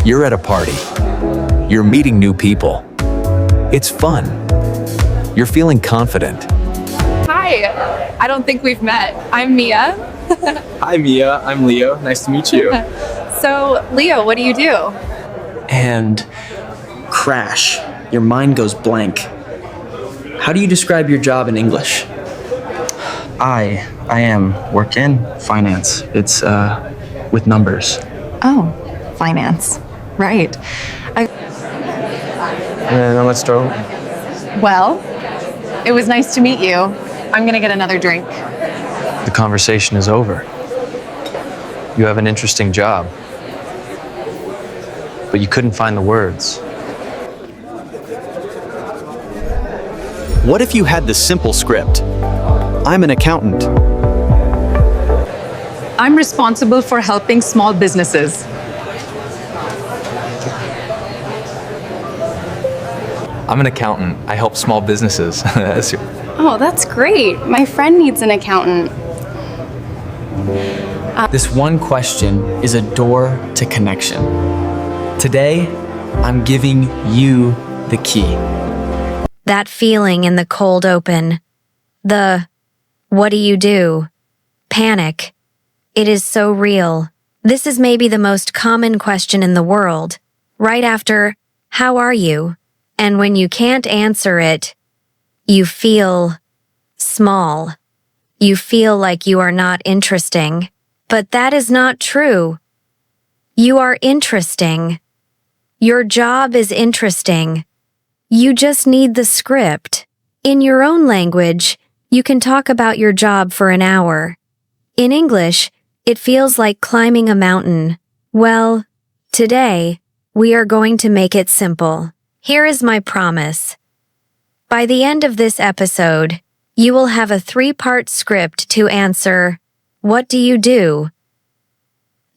You're at a party. You're meeting new people. It's fun. You're feeling confident. Hi, I don't think we've met. I'm Mia. Hi Mia, I'm Leo. Nice to meet you. So, Leo, what do you do? And crash. Your mind goes blank. How do you describe your job in English? I work in finance. It's with numbers. Oh, finance. Right. And let's start. Well, it was nice to meet you. I'm gonna get another drink. The conversation is over. You have an interesting job, but you couldn't find the words. What if you had the simple script? I'm an accountant. I'm responsible for helping small businesses. I'm an accountant. I help small businesses. Oh, that's great. My friend needs an accountant. This one question is a door to connection. Today, I'm giving you the key. That feeling in the cold open. The, what do you do? Panic. It is so real. This is maybe the most common question in the world. Right after, how are you? And when you can't answer it, you feel small. You feel like you are not interesting. But that is not true. You are interesting. Your job is interesting. You just need the script. In your own language, you can talk about your job for an hour. In English, it feels like climbing a mountain. Well, today, we are going to make it simple. Here is my promise. By the end of this episode, you will have a 3-part script to answer, what do you do?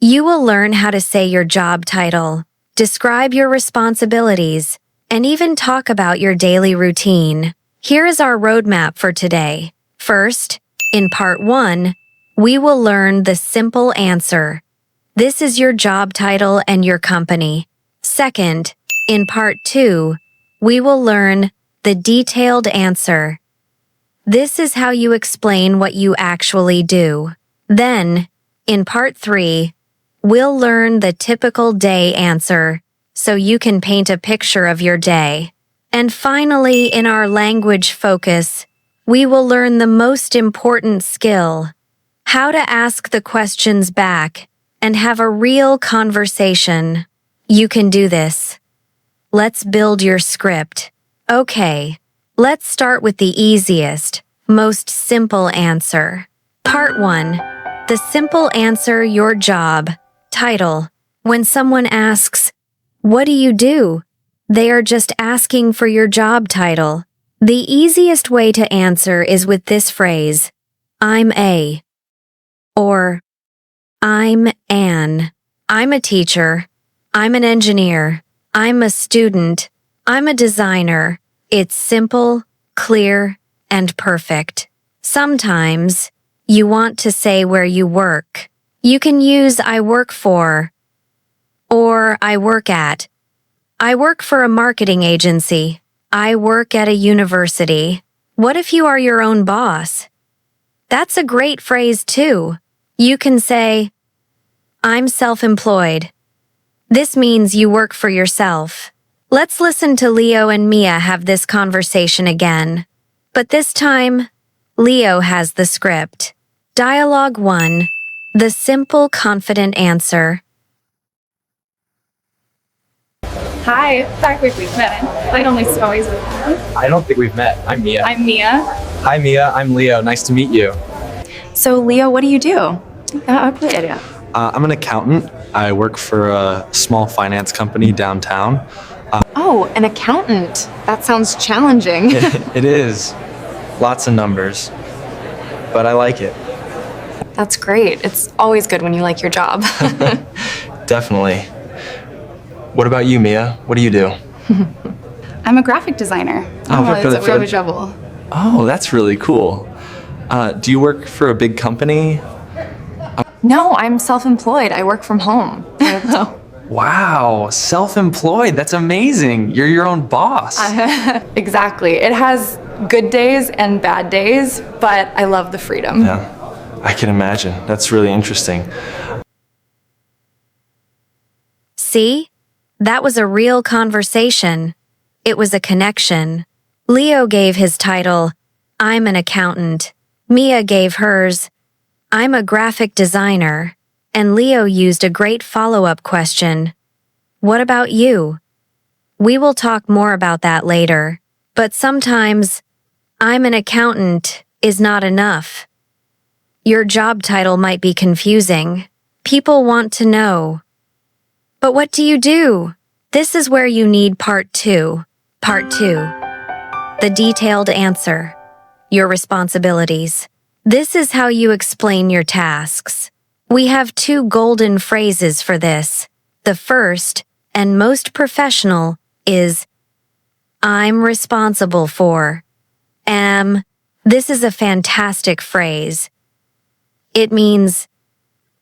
You will learn how to say your job title, describe your responsibilities, and even talk about your daily routine. Here is our roadmap for today. First, in part 1, we will learn the simple answer. This is your job title and your company. Second, in part 2, we will learn the detailed answer. This is how you explain what you actually do. Then, in part 3, we'll learn the typical day answer, so you can paint a picture of your day. And finally, in our language focus, we will learn the most important skill, how to ask the questions back and have a real conversation. You can do this. Let's build your script. Okay, let's start with the easiest, most simple answer. Part 1. The simple answer, your job. Title. When someone asks, what do you do? They are just asking for your job title. The easiest way to answer is with this phrase, I'm a, or I'm an. I'm a teacher. I'm an engineer. I'm a student. I'm a designer. It's simple, clear, and perfect. Sometimes, you want to say where you work. You can use I work for, or I work at. I work for a marketing agency. I work at a university. What if you are your own boss? That's a great phrase too. You can say, I'm self-employed. This means you work for yourself. Let's listen to Leo and Mia have this conversation again. But this time, Leo has the script. Dialogue 1. The simple, confident answer. Hi, back with we've met. I don't always. I don't think we've met. I'm Mia. I'm Mia. Hi Mia, I'm Leo. Nice to meet you. So, Leo, what do you do? I'm an accountant. I work for a small finance company downtown. Oh, an accountant. That sounds challenging. It is. Lots of numbers. But I like it. That's great. It's always good when you like your job. Definitely. What about you, Mia? What do you do? I'm a graphic designer. Trouble. Oh, that's really cool. Do you work for a big company? No, I'm self-employed. I work from home. Wow, self-employed. That's amazing. You're your own boss. Exactly. It has good days and bad days, but I love the freedom. Yeah, I can imagine. That's really interesting. See? That was a real conversation. It was a connection. Leo gave his title, I'm an accountant. Mia gave hers, I'm a graphic designer. And Leo used a great follow-up question. What about you? We will talk more about that later. But sometimes, I'm an accountant is not enough. Your job title might be confusing. People want to know. But what do you do? This is where you need part 2. Part 2. The detailed answer. Your responsibilities. This is how you explain your tasks. We have 2 golden phrases for this. The first, and most professional, is I'm responsible for. This is a fantastic phrase. It means,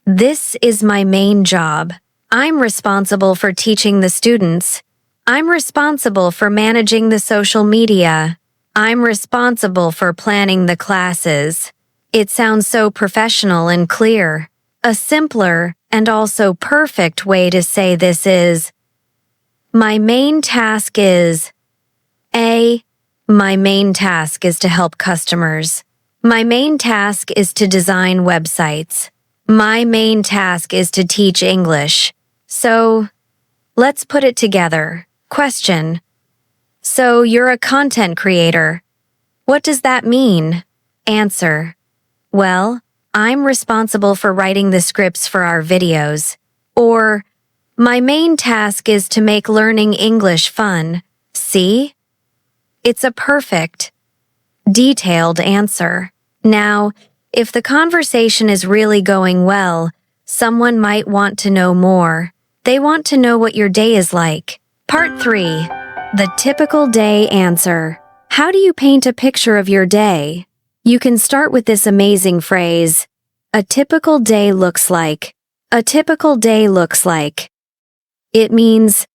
this is my main job. I'm responsible for teaching the students. I'm responsible for managing the social media. I'm responsible for planning the classes. It sounds so professional and clear. A simpler and also perfect way to say this is, my main task is my main task is to help customers. My main task is to design websites. My main task is to teach English. So, let's put it together. Question. So, you're a content creator. What does that mean? Answer. Well, I'm responsible for writing the scripts for our videos. Or, my main task is to make learning English fun. See? It's a perfect, detailed answer. Now, if the conversation is really going well, someone might want to know more. They want to know what your day is like. Part 3. The typical day answer. How do you paint a picture of your day? You can start with this amazing phrase, a typical day looks like. A typical day looks like. It means,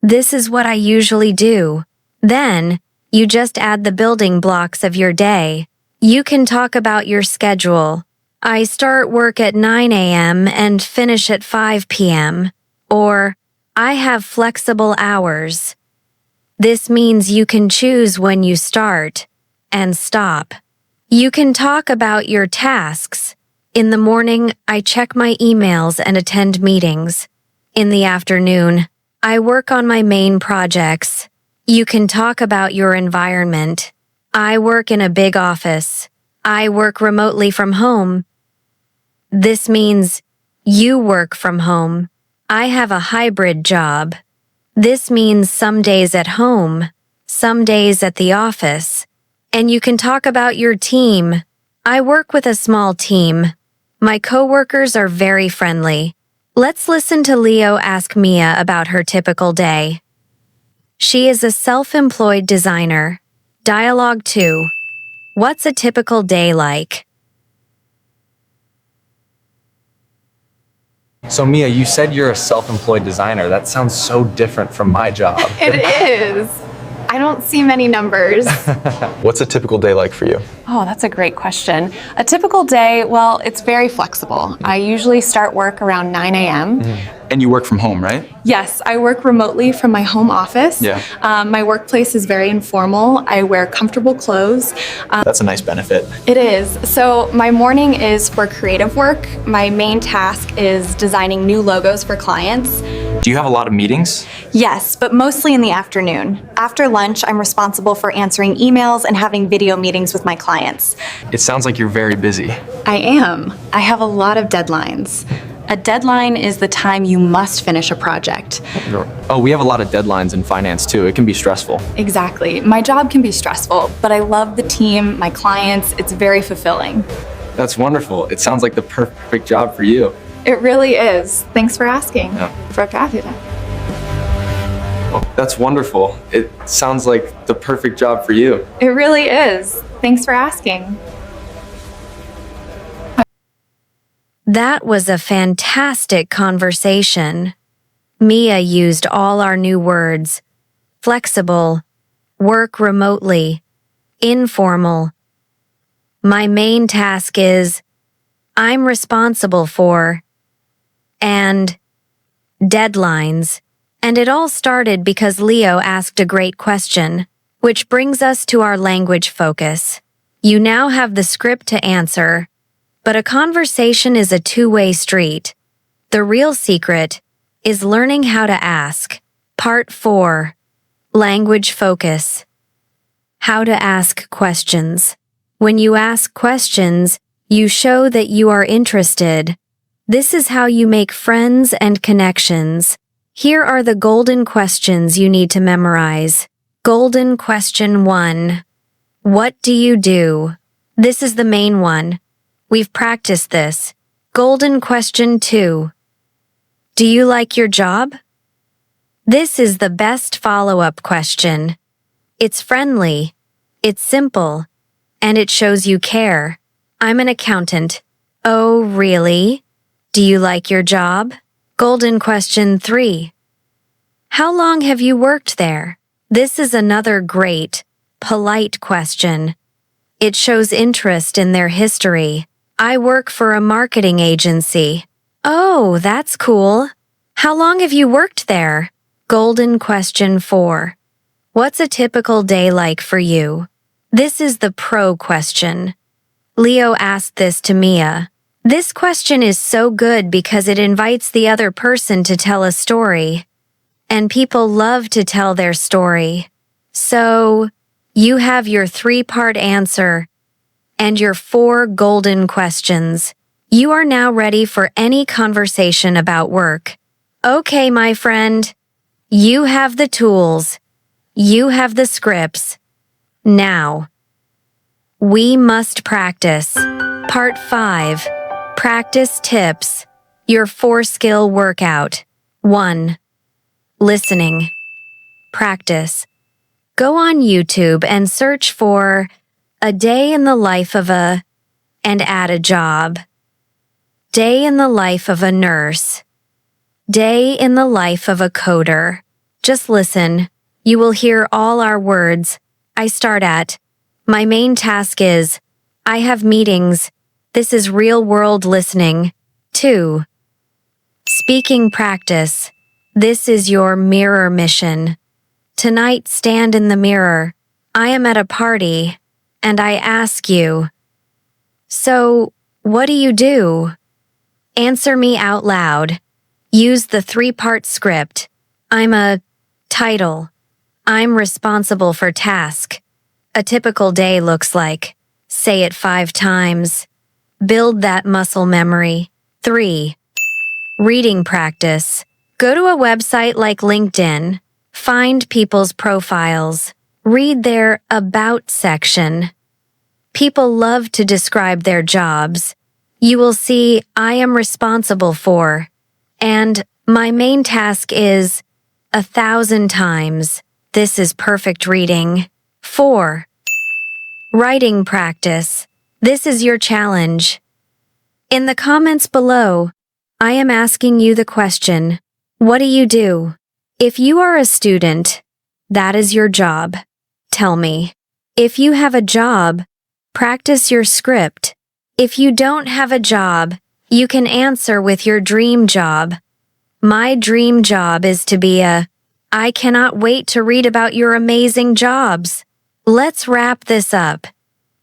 this is what I usually do. Then, you just add the building blocks of your day. You can talk about your schedule. I start work at 9 a.m. and finish at 5 p.m. Or, I have flexible hours. This means you can choose when you start and stop. You can talk about your tasks. In the morning, I check my emails and attend meetings. In the afternoon, I work on my main projects. You can talk about your environment. I work in a big office. I work remotely from home. This means you work from home. I have a hybrid job. This means some days at home, some days at the office. And you can talk about your team. I work with a small team. My coworkers are very friendly. Let's listen to Leo ask Mia about her typical day. She is a self-employed designer. Dialogue 2. What's a typical day like? So Mia, you said you're a self-employed designer. That sounds so different from my job. It is. I don't see many numbers. What's a typical day like for you? Oh, that's a great question. A typical day, well, it's very flexible. I usually start work around 9 a.m. And you work from home, right? Yes, I work remotely from my home office. Yeah. My workplace is very informal. I wear comfortable clothes. That's a nice benefit. It is. So my morning is for creative work. My main task is designing new logos for clients. Do you have a lot of meetings? Yes, but mostly in the afternoon. After lunch, I'm responsible for answering emails and having video meetings with my clients. It sounds like you're very busy. I am. I have a lot of deadlines. A deadline is the time you must finish a project. Oh, we have a lot of deadlines in finance too. It can be stressful. Exactly. My job can be stressful, but I love the team, my clients. It's very fulfilling. That's wonderful. It sounds like the perfect job for you. It really is. Thanks for asking. Oh, that's wonderful. It sounds like the perfect job for you. It really is. Thanks for asking. That was a fantastic conversation. Mia used all our new words: flexible, work remotely, informal. My main task is I'm responsible for, and deadlines. And it all started because Leo asked a great question, which brings us to our language focus. You now have the script to answer, but a conversation is a two-way street. The real secret is learning how to ask. Part 4. Language focus. How to ask questions. When you ask questions, you show that you are interested. This is how you make friends and connections. Here are the golden questions you need to memorize. Golden question 1. What do you do? This is the main one. We've practiced this. Golden question 2. Do you like your job? This is the best follow-up question. It's friendly, it's simple, and it shows you care. I'm an accountant. Oh, really? Do you like your job? Golden question 3. How long have you worked there? This is another great, polite question. It shows interest in their history. I work for a marketing agency. Oh, that's cool. How long have you worked there? Golden question 4. What's a typical day like for you? This is the pro question. Leo asked this to Mia. This question is so good because it invites the other person to tell a story. And people love to tell their story. So, you have your 3-part answer and your 4 golden questions. You are now ready for any conversation about work. Okay, my friend. You have the tools. You have the scripts. Now, we must practice. Part 5. Practice tips. Your 4-skill workout. 1. Listening. Practice. Go on YouTube and search for a day in the life of a, and add a job. Day in the life of a nurse. Day in the life of a coder. Just listen. You will hear all our words. I start at, my main task is, I have meetings. This is real-world listening. 2. Speaking practice. This is your mirror mission. Tonight, stand in the mirror. I am at a party, and I ask you, so, what do you do? Answer me out loud. Use the 3-part script. I'm a title. I'm responsible for task. A typical day looks like. Say it 5 times. Build that muscle memory. 3. Reading practice. Go to a website like LinkedIn. Find people's profiles. Read their About section. People love to describe their jobs. You will see I am responsible for, and my main task is 1,000 times. This is perfect reading. 4. Writing practice. This is your challenge. In the comments below, I am asking you the question, what do you do? If you are a student, that is your job. Tell me. If you have a job, practice your script. If you don't have a job, you can answer with your dream job. My dream job is to be a, I cannot wait to read about your amazing jobs. Let's wrap this up.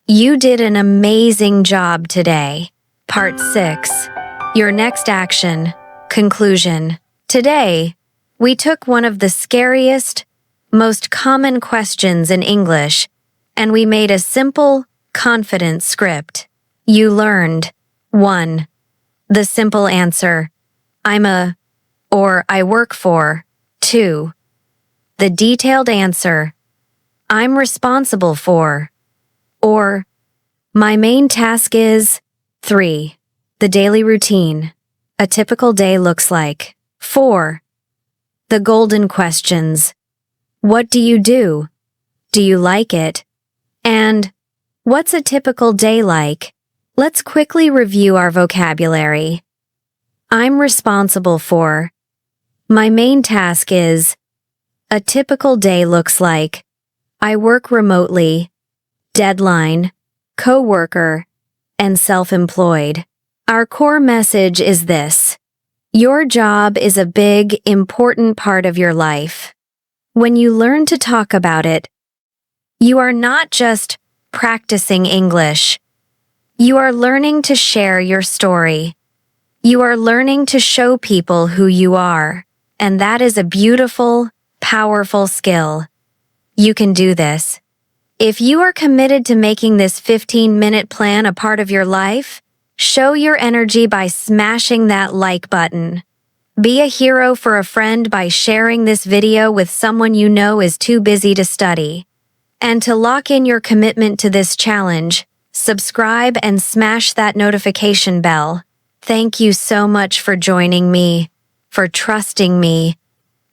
You did an amazing job today. Part 6. Your next action. Conclusion. Today, we took one of the scariest, most common questions in English, and we made a simple, confident script. You learned 1. The simple answer, I'm a, or I work for. 2. The detailed answer, I'm responsible for, or my main task is. 3. The daily routine, a typical day looks like. 4. The golden questions, what do you do? Do you like it? And what's a typical day like? Let's quickly review our vocabulary. I'm responsible for. My main task is, a typical day looks like, I work remotely, deadline, co-worker, and self-employed. Our core message is this: your job is a big, important part of your life. When you learn to talk about it, you are not just practicing English. You are learning to share your story. You are learning to show people who you are, and that is a beautiful, powerful skill. You can do this. If you are committed to making this 15-minute plan a part of your life, show your energy by smashing that like button. Be a hero for a friend by sharing this video with someone you know is too busy to study. And to lock in your commitment to this challenge, subscribe and smash that notification bell. Thank you so much for joining me, for trusting me,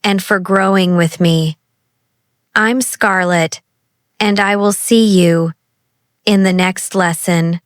and for growing with me. I'm Scarlett, and I will see you in the next lesson.